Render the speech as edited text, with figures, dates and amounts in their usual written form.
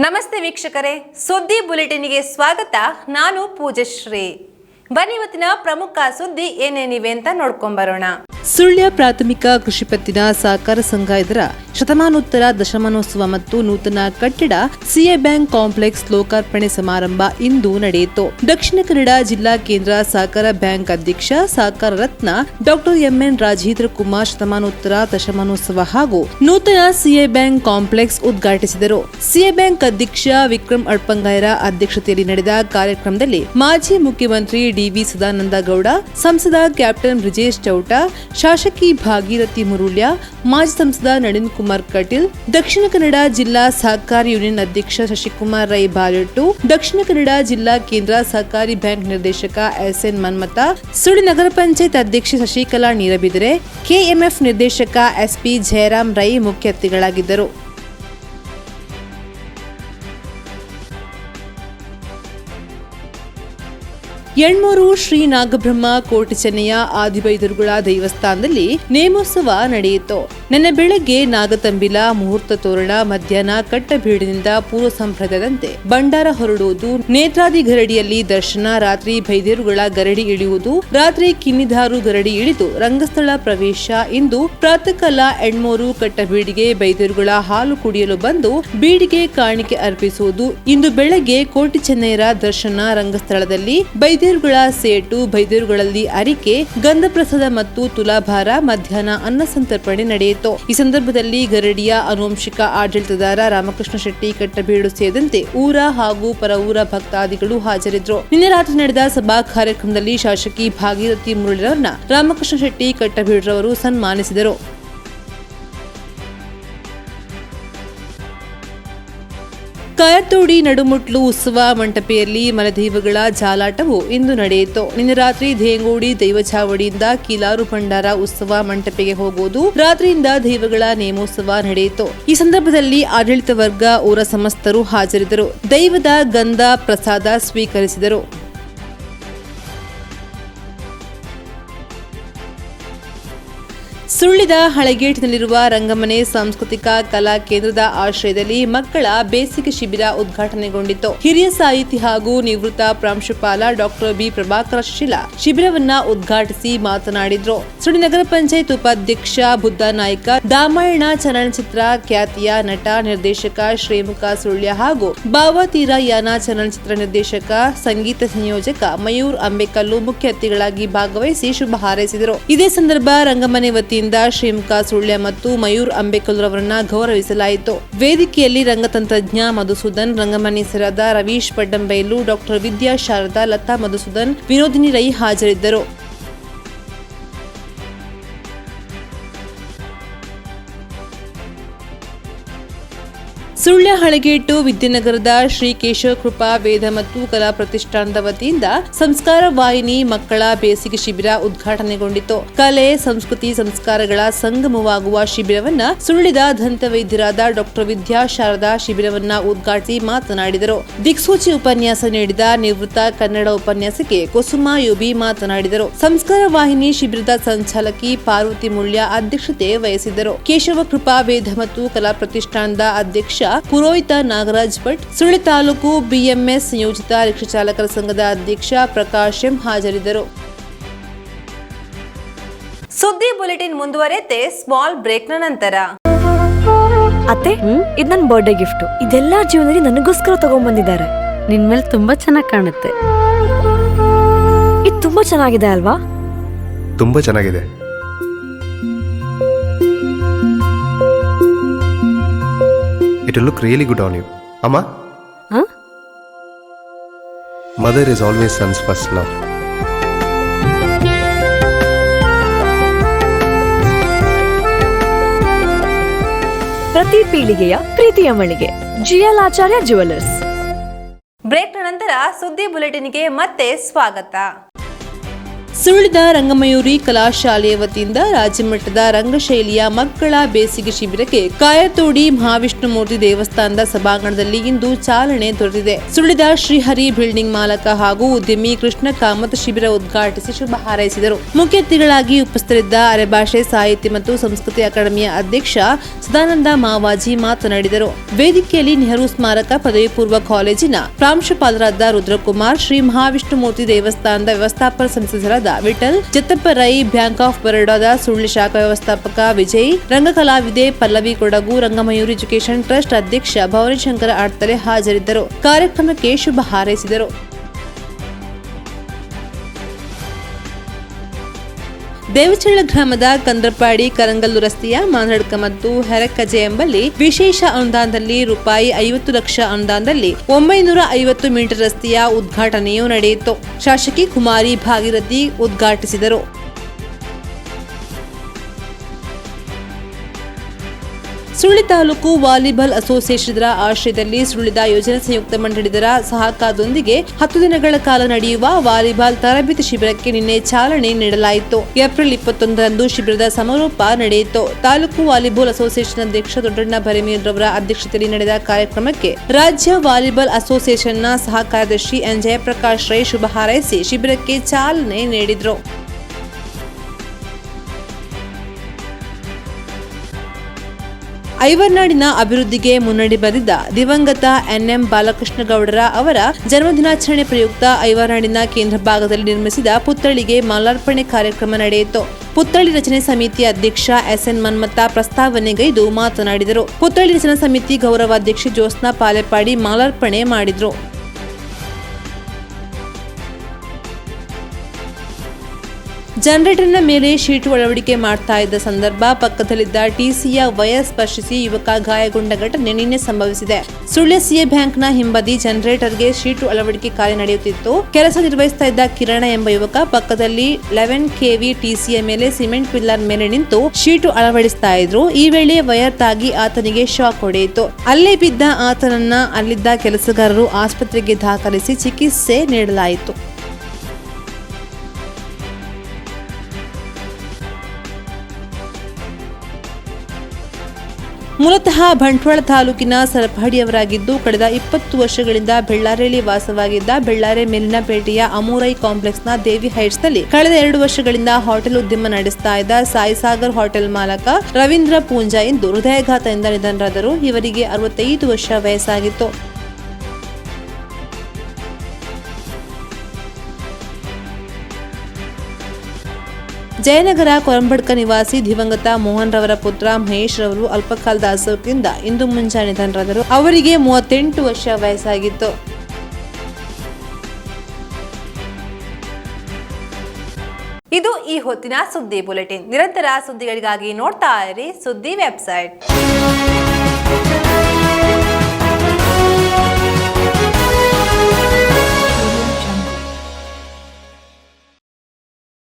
ನಮಸ್ತೆ ವೀಕ್ಷಕರೇ, ಸುದ್ದಿ ಬುಲೆಟಿನ್ಗೆ ಸ್ವಾಗತ. ನಾನು ಪೂಜಶ್ರೀ. ಬನ್ನಿ ಇವತ್ತಿನ ಪ್ರಮುಖ ಸುದ್ದಿ ಏನೇನಿವೆ ಅಂತ ನೋಡ್ಕೊಂಡ್ ಬರೋಣ. ಸುಳ್ಯ ಪ್ರಾಥಮಿಕ ಕೃಷಿ ಪತ್ತಿನ ಸಹಕಾರ ಸಂಘ ಇದರ ಶತಮಾನೋತ್ತರ ದಶಮಾನೋತ್ಸವ ಮತ್ತು ನೂತನ ಕಟ್ಟಡ ಸಿಎ ಬ್ಯಾಂಕ್ ಕಾಂಪ್ಲೆಕ್ಸ್ ಲೋಕಾರ್ಪಣೆ ಸಮಾರಂಭ ಇಂದು ನಡೆಯಿತು. ದಕ್ಷಿಣ ಕನ್ನಡ ಜಿಲ್ಲಾ ಕೇಂದ್ರ ಸಹಕಾರ ಬ್ಯಾಂಕ್ ಅಧ್ಯಕ್ಷ ಸಹಕಾರ ರತ್ನ ಡಾಕ್ಟರ್ ಎಂಎನ್ ರಾಜೇಂದ್ರ ಕುಮಾರ್ ಶತಮಾನೋತ್ತರ ದಶಮಾನೋತ್ಸವ ಹಾಗೂ ನೂತನ ಸಿಎ ಬ್ಯಾಂಕ್ ಕಾಂಪ್ಲೆಕ್ಸ್ ಉದ್ಘಾಟಿಸಿದರು. ಸಿಎ ಬ್ಯಾಂಕ್ ಅಧ್ಯಕ್ಷ ವಿಕ್ರಮ್ ಅಡ್ಪಂಗಾಯರ ಅಧ್ಯಕ್ಷತೆಯಲ್ಲಿ ನಡೆದ ಕಾರ್ಯಕ್ರಮದಲ್ಲಿ ಮಾಜಿ ಮುಖ್ಯಮಂತ್ರಿ ಡಿವಿ ಸದಾನಂದ ಗೌಡ, ಸಂಸದ ಕ್ಯಾಪ್ಟನ್ ಬ್ರಿಜೇಶ್ ಚೌಟ, ಶಾಸಕಿ ಭಾಗೀರಥಿ ಮುರುಳ್ಯ, ಮಾಜಿ ಸಂಸದ ನಳಿನ್ ಕುಮಾರ್ ಕಟೀಲ್, ದಕ್ಷಿಣ ಕನ್ನಡ ಜಿಲ್ಲಾ ಸಹಕಾರಿ ಯೂನಿಯನ್ ಅಧ್ಯಕ್ಷ ಶಶಿಕುಮಾರ್ ರೈ ಬಾಲೆಟ್ಟು, ದಕ್ಷಿಣ ಕನ್ನಡ ಜಿಲ್ಲಾ ಕೇಂದ್ರ ಸಹಕಾರಿ ಬ್ಯಾಂಕ್ ನಿರ್ದೇಶಕ ಎಸ್ಎನ್ ಮನ್ಮತ, ಸುಳ್ಯ ನಗರ ಪಂಚಾಯತ್ ಅಧ್ಯಕ್ಷೆ ಶಶಿಕಲಾ ನೀರಬಿದರೆ, ಕೆಎಂಎಫ್ ನಿರ್ದೇಶಕ ಎಸ್ಪಿ ಜಯರಾಮ್ ರೈ ಮುಖ್ಯ ಅತಿಥಿಗಳಾಗಿದ್ದರು. ಎಣ್ಮೂರು ಶ್ರೀ ನಾಗಬ್ರಹ್ಮ ಕೋಟೆ ಚೆನ್ನಯ್ಯ ಆದಿಬೈದರುಗಳ ದೇವಸ್ಥಾನದಲ್ಲಿ ನೇಮೋತ್ಸವ ನಡೆಯಿತು. ನಿನ್ನೆ ಬೆಳಗ್ಗೆ ನಾಗತಂಬಿಲ, ಮುಹೂರ್ತ ತೋರಣ, ಮಧ್ಯಾಹ್ನ ಕಟ್ಟಬೀಡಿನಿಂದ ಪೂರ್ವ ಸಂಪ್ರದಾಯದಂತೆ ಭಂಡಾರ ಹೊರಡುವುದು, ನೇತ್ರಾದಿ ಗರಡಿಯಲ್ಲಿ ದರ್ಶನ, ರಾತ್ರಿ ಬೈದೇರುಗಳ ಗರಡಿ ಇಳಿಯುವುದು, ರಾತ್ರಿ ಕಿನ್ನಿದಾರು ಗರಡಿ ಇಳಿದು ರಂಗಸ್ಥಳ ಪ್ರವೇಶ. ಇಂದು ಪ್ರಾತಃ ಕಾಲ ಎಣ್ಮೂರು ಕಟ್ಟಬೀಡಿಗೆ ಬೈದೇರುಗಳ ಹಾಲು ಕುಡಿಯಲು ಬಂದು ಬೀಡಿಗೆ ಕಾಣಿಕೆ ಅರ್ಪಿಸುವುದು. ಇಂದು ಬೆಳಗ್ಗೆ ಕೋಟೆ ಚೆನ್ನಯ್ಯರ ದರ್ಶನ, ರಂಗಸ್ಥಳದಲ್ಲಿ ಬೈದೇರುಗಳ ಸೇಟು, ಬೈದೇರುಗಳಲ್ಲಿ ಅರಿಕೆ, ಗಂಧಪ್ರಸಾದ ಮತ್ತು ತುಲಾಭಾರ, ಮಧ್ಯಾಹ್ನ ಅನ್ನ ಸಂತರ್ಪಣೆ ನಡೆಯಿತು. ಈ ಸಂದರ್ಭದಲ್ಲಿ ಗರಡಿಯ ಆನುವಂಶಿಕ ಆಡಳಿತದಾರ ರಾಮಕೃಷ್ಣ ಶೆಟ್ಟಿ ಕಟ್ಟಬೀಡು ಸೇರಿದಂತೆ ಊರ ಹಾಗೂ ಪರ ಊರ ಭಕ್ತಾದಿಗಳು ಹಾಜರಿದ್ದರು. ನಿನ್ನೆ ರಾತ್ರಿ ನಡೆದ ಸಭಾ ಕಾರ್ಯಕ್ರಮದಲ್ಲಿ ಶಾಸಕಿ ಭಾಗೀರಥಿ ಮುರುಳಿರವರನ್ನ ರಾಮಕೃಷ್ಣ ಶೆಟ್ಟಿ ಕಟ್ಟಬೀಡ್ರವರು ಸನ್ಮಾನಿಸಿದರು. ಕಾಯತೋಡಿ ನಡುಮುಟ್ಲು ಉತ್ಸವ ಮಂಟಪೆಯಲ್ಲಿ ಮಲದೈವಗಳ ಜಾಲಾಟವು ಇಂದು ನಡೆಯಿತು. ನಿನ್ನೆ ರಾತ್ರಿ ಧೇಂಗೋಡಿ ದೈವಚಾವಡಿಯಿಂದ ಕೀಲಾರು ಭಂಡಾರ ಉತ್ಸವ ಮಂಟಪೆಗೆ ಹೋಗುವುದು, ರಾತ್ರಿಯಿಂದ ದೈವಗಳ ನೇಮೋತ್ಸವ ನಡೆಯಿತು. ಈ ಸಂದರ್ಭದಲ್ಲಿ ಆಡಳಿತ ವರ್ಗ, ಊರ ಸಮಸ್ತರು ಹಾಜರಿದ್ದರು. ದೈವದ ಗಂಧ ಪ್ರಸಾದ ಸ್ವೀಕರಿಸಿದರು. ಸುಳ್ಯದ ಹಳಗೇಟಿನಲ್ಲಿರುವ ರಂಗಮನೆ ಸಾಂಸ್ಕೃತಿಕ ಕಲಾ ಕೇಂದ್ರದ ಆಶ್ರಯದಲ್ಲಿ ಮಕ್ಕಳ ಬೇಸಿಗೆ ಶಿಬಿರ ಉದ್ಘಾಟನೆಗೊಂಡಿತು. ಹಿರಿಯ ಸಾಹಿತಿ ಹಾಗೂ ನಿವೃತ್ತ ಪ್ರಾಂಶುಪಾಲ ಡಾಕ್ಟರ್ ಬಿ ಪ್ರಭಾಕರ ಶಿಲಾ ಶಿಬಿರವನ್ನ ಉದ್ಘಾಟಿಸಿ ಮಾತನಾಡಿದ್ರು. ಸುಳ್ಯ ನಗರ ಪಂಚಾಯತ್ ಉಪಾಧ್ಯಕ್ಷ ಬುದ್ಧ ನಾಯ್ಕ, ದಾಮಾಯಣ ಚಲನಚಿತ್ರ ಖ್ಯಾತಿಯ ನಟ, ನಿರ್ದೇಶಕ ಶ್ರೀಮುಖ ಸುಳ್ಯ ಹಾಗೂ ಭಾವತೀರ ಯಾನ ಚಲನಚಿತ್ರ ನಿರ್ದೇಶಕ, ಸಂಗೀತ ಸಂಯೋಜಕ ಮಯೂರ್ ಅಂಬೇಕಲ್ಲು ಮುಖ್ಯ ಅತಿಥಿಗಳಾಗಿ ಭಾಗವಹಿಸಿ ಶುಭ ಹಾರೈಸಿದರು. ಇದೇ ಸಂದರ್ಭ ರಂಗಮನೆ ವತಿಯಿಂದ ಶ್ರೀಮುಖ ಸುಳ್ಯ ಮತ್ತು ಮಯೂರ್ ಅಂಬೇಕಲ್ರವರನ್ನ ಗೌರವಿಸಲಾಯಿತು. ವೇದಿಕೆಯಲ್ಲಿ ರಂಗತಂತ್ರಜ್ಞ ಮಧುಸೂದನ್, ರಂಗಮನೆ ಹೆಸರಾದ ರವೀಶ್ ಪಡ್ಡಂಬೈಲು, ಡಾಕ್ಟರ್ ವಿದ್ಯಾ ಶಾರದಾ, ಲತಾ ಮಧುಸೂದನ್, ವಿನೋದಿನಿ ರೈ ಹಾಜರಿದ್ದರು. ಸುಳ್ಯ ಹಳಗೇಟು ವಿದ್ಯಾನಗರದ ಶ್ರೀ ಕೇಶವ ಕೃಪಾ ವೇದ ಮತ್ತು ಕಲಾ ಪ್ರತಿಷ್ಠಾನದ ವತಿಯಿಂದ ಸಂಸ್ಕಾರ ವಾಹಿನಿ ಮಕ್ಕಳ ಬೇಸಿಗೆ ಶಿಬಿರ ಉದ್ಘಾಟನೆಗೊಂಡಿತು. ಕಲೆ, ಸಂಸ್ಕೃತಿ, ಸಂಸ್ಕಾರಗಳ ಸಂಗಮವಾಗುವ ಶಿಬಿರವನ್ನ ಸುಳ್ಯದ ದಂತ ವೈದ್ಯರಾದ ಡಾಕ್ಟರ್ ವಿದ್ಯಾ ಶಾರದಾ ಶಿಬಿರವನ್ನ ಉದ್ಘಾಟಿಸಿ ಮಾತನಾಡಿದರು. ದಿಕ್ಸೂಚಿ ಉಪನ್ಯಾಸ ನೀಡಿದ ನಿವೃತ್ತ ಕನ್ನಡ ಉಪನ್ಯಾಸಕಿ ಕುಸುಮಾ ಯುಬಿ ಮಾತನಾಡಿದರು. ಸಂಸ್ಕಾರ ವಾಹಿನಿ ಶಿಬಿರದ ಸಂಚಾಲಕಿ ಪಾರ್ವತಿ ಮುಳ್ಯ ಅಧ್ಯಕ್ಷತೆ ವಹಿಸಿದ್ದರು. ಕೇಶವ ಕೃಪಾ ವೇದ ಮತ್ತು ಕಲಾ ಪ್ರತಿಷ್ಠಾನದ ಅಧ್ಯಕ್ಷ ಪುರೋಹಿತ ನಾಗರಾಜ್ ಭಟ್, ಸುಳ್ಯ ತಾಲೂಕು ಬಿಎಂಎಸ್ ನಿಯೋಜಿತ ರಿಕ್ಷಾ ಚಾಲಕರ ಸಂಘದ ಅಧ್ಯಕ್ಷ ಪ್ರಕಾಶ್ ಎಂ ಹಾಜರಿದ್ದರು. ಸುದ್ದಿ ಬುಲೆಟಿನ್ ಮುಂದುವರೆಯುತ್ತೆ ಸ್ಮಾಲ್ ಬ್ರೇಕ್ ನ ನಂತರ. ಅತ್ತೆ, ಇದು ನನ್ನ ಬರ್ಡೇ ಗಿಫ್ಟ್. ಇದೆಲ್ಲ ಜೀವನದಲ್ಲಿ ನನಗೋಸ್ಕರ ತಗೊಂಡ್ಬಂದಿದ್ದಾರೆ. ನಿನ್ ಮೇಲೆ ತುಂಬಾ ಚೆನ್ನಾಗಿ ಕಾಣುತ್ತೆ. ಇದು ತುಂಬಾ ಚೆನ್ನಾಗಿದೆ ಅಲ್ವಾ? ತುಂಬಾ ಚೆನ್ನಾಗಿದೆ. It will look really good on you. Amma? Huh? Mother is always son's first love. ಪ್ರತಿ ಪೀಳಿಗೆಯ ಪ್ರೀತಿಯ ಮಳಿಗೆ ಜಿಎಲ್ ಆಚಾರ್ಯ ಜುವೆಲ್ಲರ್ಸ್. ಬ್ರೇಕ್ ನಂತರ ಸುದ್ದಿ ಬುಲೆಟಿನ್ಗೆ ಮತ್ತೆ ಸ್ವಾಗತ. ಸುಳ್ಳಿದ ರಂಗಮಯೂರಿ ಕಲಾಶಾಲೆಯ ವತಿಯಿಂದ ರಾಜ್ಯಮಟ್ಟದ ರಂಗಶೈಲಿಯ ಮಕ್ಕಳ ಬೇಸಿಗೆ ಶಿಬಿರಕ್ಕೆ ಕಾಯತೋಡಿ ಮಹಾವಿಷ್ಣುಮೂರ್ತಿ ದೇವಸ್ಥಾನದ ಸಭಾಂಗಣದಲ್ಲಿ ಇಂದು ಚಾಲನೆ ದೊರೆತಿದೆ. ಸುಳ್ಳಿದ ಶ್ರೀಹರಿ ಬಿಲ್ಡಿಂಗ್ ಮಾಲಕ ಹಾಗೂ ಉದ್ಯಮಿ ಕೃಷ್ಣ ಕಾಮತ್ ಶಿಬಿರ ಉದ್ಘಾಟಿಸಿ ಶುಭ ಹಾರೈಸಿದರು. ಮುಖ್ಯ ಅತಿಥಿಗಳಾಗಿ ಉಪಸ್ಥಿತರಿದ್ದ ಅರೆಭಾಷೆ ಸಾಹಿತ್ಯ ಮತ್ತು ಸಂಸ್ಕೃತಿ ಅಕಾಡೆಮಿಯ ಅಧ್ಯಕ್ಷ ಸದಾನಂದ ಮಾವಾಜಿ ಮಾತನಾಡಿದರು. ವೇದಿಕೆಯಲ್ಲಿ ನೆಹರು ಸ್ಮಾರಕ ಪದವಿ ಪೂರ್ವ ಕಾಲೇಜಿನ ಪ್ರಾಂಶುಪಾಲರಾದ ರುದ್ರಕುಮಾರ್, ಶ್ರೀ ಮಹಾವಿಷ್ಣುಮೂರ್ತಿ ದೇವಸ್ಥಾನದ ವ್ಯವಸ್ಥಾಪಕ ಸದಸ್ಯರಾದ ವಿಠಲ್, ಜತ್ತಪ್ಪ ರೈ, ಬ್ಯಾಂಕ್ ಆಫ್ ಬರೋಡಾದ ಸುಳ್ಳಿ ಶಾಖಾ ವ್ಯವಸ್ಥಾಪಕ ವಿಜಯ್, ರಂಗ ಕಲಾವಿದೆ ಪಲ್ಲವಿ ಕೊಡಗು, ರಂಗಮಯೂರಿ ಎಜುಕೇಷನ್ ಟ್ರಸ್ಟ್ ಅಧ್ಯಕ್ಷ ಭವಾನಿಶಂಕರ ಆಡ್ತಲೆ ಹಾಜರಿದ್ದರು. ಕಾರ್ಯಕ್ರಮಕ್ಕೆ ಶುಭ ಹಾರೈಸಿದರು. ದೇವಚಳ್ಳ ಗ್ರಾಮದ ಕಂದ್ರಪಾಡಿ ಕರಂಗಲ್ಲು ರಸ್ತೆಯ ಮಾನಡ್ಕ ಮತ್ತು ಹೆರಕಜೆ ಎಂಬಲ್ಲಿ ವಿಶೇಷ ಅನುದಾನದಲ್ಲಿ ರೂಪಾಯಿ 50 ಲಕ್ಷ ಅನುದಾನದಲ್ಲಿ 950 ಮೀಟರ್ ರಸ್ತೆಯ ಉದ್ಘಾಟನೆಯು ನಡೆಯಿತು. ಶಾಸಕಿ ಕುಮಾರಿ ಭಾಗೀರಥಿ ಉದ್ಘಾಟಿಸಿದರು. ಸುಳ್ಳಿ ತಾಲೂಕು ವಾಲಿಬಾಲ್ ಅಸೋಸಿಯೇಷನ್ ಆಶ್ರಯದಲ್ಲಿ ಸುಳ್ಳಿದ ಯೋಜನಾ ಸಂಯುಕ್ತ ಮಂಡಳಿದರ ಸಹಕಾರದೊಂದಿಗೆ 10 ದಿನಗಳ ಕಾಲ ನಡೆಯುವ ವಾಲಿಬಾಲ್ ತರಬೇತಿ ಶಿಬಿರಕ್ಕೆ ನಿನ್ನೆ ಚಾಲನೆ ನೀಡಲಾಯಿತು. ಏಪ್ರಿಲ್ 21ರಂದು ಶಿಬಿರದ ಸಮಾರೋಪ ನಡೆಯಿತು. ತಾಲೂಕು ವಾಲಿಬಾಲ್ ಅಸೋಸಿಯೇಷನ್ ಅಧ್ಯಕ್ಷ ದೊಡ್ಡಣ್ಣ ಭರಮೀರವರ ಅಧ್ಯಕ್ಷತೆಯಲ್ಲಿ ನಡೆದ ಕಾರ್ಯಕ್ರಮಕ್ಕೆ ರಾಜ್ಯ ವಾಲಿಬಾಲ್ ಅಸೋಸಿಯೇಷನ್ನ ಸಹ ಕಾರ್ಯದರ್ಶಿ ಎನ್ ಜಯಪ್ರಕಾಶ್ ರೈ ಶುಭ ಹಾರೈಸಿ ಶಿಬಿರಕ್ಕೆ ಚಾಲನೆ ನೀಡಿದರು. ಐವರ್ನಾಡಿನ ಅಭಿವೃದ್ಧಿಗೆ ಮುನ್ನಡೆ ಬರೆದಿದ್ದ ದಿವಂಗತ ಎನ್ಎಂ ಬಾಲಕೃಷ್ಣಗೌಡರ ಅವರ ಜನ್ಮದಿನಾಚರಣೆ ಪ್ರಯುಕ್ತ ಐವರ್ನಾಡಿನ ಕೇಂದ್ರ ಭಾಗದಲ್ಲಿ ನಿರ್ಮಿಸಿದ ಪುತ್ಥಳಿಗೆ ಮಾಲಾರ್ಪಣೆ ಕಾರ್ಯಕ್ರಮ ನಡೆಯಿತು. ಪುತ್ಥಳಿ ರಚನೆ ಸಮಿತಿ ಅಧ್ಯಕ್ಷ ಎಸ್ಎನ್ ಮನ್ಮತ್ತ ಪ್ರಸ್ತಾವನೆಗೈದು ಮಾತನಾಡಿದರು. ಪುತ್ಥಳಿ ರಚನಾ ಸಮಿತಿ ಗೌರವಾಧ್ಯಕ್ಷೆ ಜ್ಯೋತ್ಸ್ನಾ ಪಾಲೆಪಾಡಿ ಮಾಲಾರ್ಪಣೆ ಮಾಡಿದರು. ಜನರೇಟರ್ನ ಮೇಲೆ ಶೀಟು ಅಳವಡಿಕೆ ಮಾಡ್ತಾ ಇದ್ದ ಸಂದರ್ಭ ಪಕ್ಕದಲ್ಲಿದ್ದ ಟಿಸಿಯ ವೈರ್ ಸ್ಪರ್ಶಿಸಿ ಯುವಕ ಗಾಯಗೊಂಡ ಘಟನೆ ನಿನ್ನೆ ಸಂಭವಿಸಿದೆ. ಸುಳ್ಯ ಸಿಎ ಬ್ಯಾಂಕ್ನ ಹಿಂಬದಿ ಜನರೇಟರ್ಗೆ ಶೀಟು ಅಳವಡಿಕೆ ಕಾರ್ಯ ನಡೆಯುತ್ತಿತ್ತು. ಕೆಲಸ ನಿರ್ವಹಿಸ್ತಾ ಇದ್ದ ಕಿರಣ ಎಂಬ ಯುವಕ ಪಕ್ಕದಲ್ಲಿ 11 kV ಟಿಸಿಯ ಮೇಲೆ ಸಿಮೆಂಟ್ ಪಿಲ್ಲರ್ ಮೇಲೆ ನಿಂತು ಶೀಟು ಅಳವಡಿಸ್ತಾ ಇದ್ರು. ಈ ವೇಳೆ ವೈರ್ ತಾಗಿ ಆತನಿಗೆ ಶಾಕ್ ಹೊಡೆಯಿತು. ಅಲ್ಲೇ ಬಿದ್ದ ಆತನನ್ನ ಅಲ್ಲಿದ್ದ ಕೆಲಸಗಾರರು ಆಸ್ಪತ್ರೆಗೆ ದಾಖಲಿಸಿ ಚಿಕಿತ್ಸೆ ನೀಡಲಾಯಿತು. ಮೂಲತಃ ಬಂಟ್ವಾಳ ತಾಲೂಕಿನ ಸರಪಹಡಿಯವರಾಗಿದ್ದು ಕಳೆದ 20 ವರ್ಷಗಳಿಂದ ಬೆಳ್ಳಾರಿಯಲ್ಲಿ ವಾಸವಾಗಿದ್ದ ಬೆಳ್ಳಾರೆ ಮೇಲಿನಪೇಟೆಯ ಅಮೂರೈ ಕಾಂಪ್ಲೆಕ್ಸ್ನ ದೇವಿ ಹೈಟ್ಸ್ನಲ್ಲಿ ಕಳೆದ 2 ವರ್ಷಗಳಿಂದ ಹೋಟೆಲ್ ಉದ್ಯಮ ನಡೆಸ್ತಾ ಇದ್ದ ಸಾಯಿಸಾಗರ್ ಹೋಟೆಲ್ ಮಾಲಕ ರವೀಂದ್ರ ಪೂಂಜಾ ಇಂದು ಹೃದಯಾಘಾತದಿಂದ ನಿಧನರಾದರು. ಇವರಿಗೆ 65 ವರ್ಷ ವಯಸ್ಸಾಗಿತ್ತು. ಜಯನಗರ ಕೊರಂಬಡ್ಕ ನಿವಾಸಿ ದಿವಂಗತ ಮೋಹನ್ ರವರ ಪುತ್ರ ಮಹೇಶ್ ರವರು ಅಲ್ಪಕಾಲದ ಅಸುಖದಿಂದ ಇಂದು ಮುಂಜಾನೆ ನಿಧನರಾದರು. ಅವರಿಗೆ 38 ವರ್ಷ ವಯಸ್ಸಾಗಿತ್ತು. ಇದು ಈ ಹೊತ್ತಿನ ಸುದ್ದಿ ಬುಲೆಟಿನ್. ನಿರಂತರ ಸುದ್ದಿಗಳಿಗಾಗಿ ನೋಡ್ತಾ ಇರಿ ಸುದ್ದಿ ವೆಬ್ಸೈಟ್.